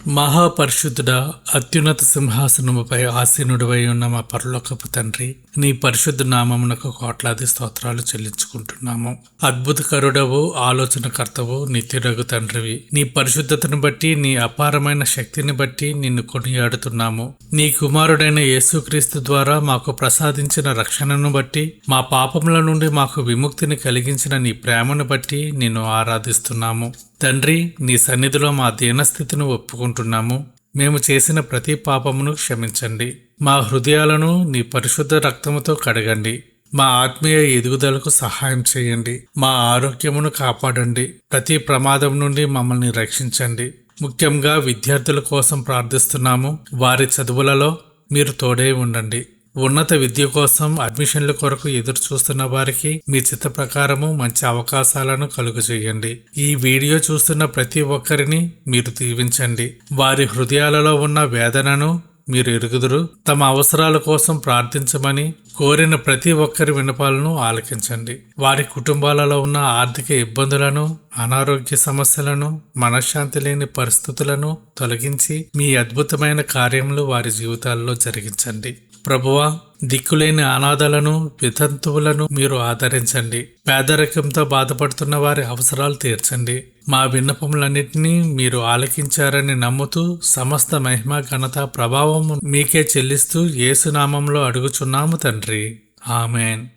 మహాపరిశుద్ధుడా, అత్యున్నత సింహాసనముపై ఆసీనుడివై ఉన్న మా పరలోకపు తండ్రి, నీ పరిశుద్ధ నామమునకు కోట్లాది స్తోత్రాలు చెల్లించుకుంటున్నాము. అద్భుతకరుడవు, ఆలోచనకర్తవు, నిత్యుడగు తండ్రివి. నీ పరిశుద్ధతను బట్టి, నీ అపారమైన శక్తిని బట్టి నిన్ను కొనియాడుతున్నాము. నీ కుమారుడైన యేసుక్రీస్తు ద్వారా మాకు ప్రసాదించిన రక్షణను బట్టి, మా పాపముల నుండి మాకు విముక్తిని కలిగించిన నీ ప్రేమను బట్టి నిన్ను ఆరాధిస్తున్నాము. తండ్రి, నీ సన్నిధిలో మా దీనస్థితిని ఒప్పుకుంటున్నాము. మేము చేసిన ప్రతి పాపమును క్షమించండి. మా హృదయాలను నీ పరిశుద్ధ రక్తముతో కడగండి. మా ఆత్మీయ ఎదుగుదలకు సహాయం చేయండి. మా ఆరోగ్యమును కాపాడండి. ప్రతి ప్రమాదం నుండి మమ్మల్ని రక్షించండి. ముఖ్యంగా విద్యార్థుల కోసం ప్రార్థిస్తున్నాము. వారి చదువులలో మీరు తోడే ఉండండి. ఉన్నత విద్య కోసం అడ్మిషన్ల కొరకు ఎదురు చూస్తున్న వారికి మీ చిత్త ప్రకారము మంచి అవకాశాలను కలుగజేయండి. ఈ వీడియో చూస్తున్న ప్రతి ఒక్కరిని మీరు దీవించండి. వారి హృదయాలలో ఉన్న వేదనను మీరు ఎరుగుదురు. తమ అవసరాల కోసం ప్రార్థించమని కోరిన ప్రతి ఒక్కరి విన్నపాలను ఆలకించండి. వారి కుటుంబాలలో ఉన్న ఆర్థిక ఇబ్బందులను, అనారోగ్య సమస్యలను, మనశ్శాంతి లేని పరిస్థితులను తొలగించి మీ అద్భుతమైన కార్యములు వారి జీవితాల్లో జరిగించండి. ప్రభువా, దిక్కులేని అనాథలను, వితంతువులను మీరు ఆదరించండి. పేదరికంతో బాధపడుతున్న వారి అవసరాలు తీర్చండి. మా విన్నపములన్నింటినీ మీరు ఆలకించారని నమ్ముతూ సమస్త మహిమ, ఘనత, ప్రభావం మీకే చెల్లిస్తూ యేసు నామంలో అడుగుచున్నాము తండ్రి. ఆమెన్.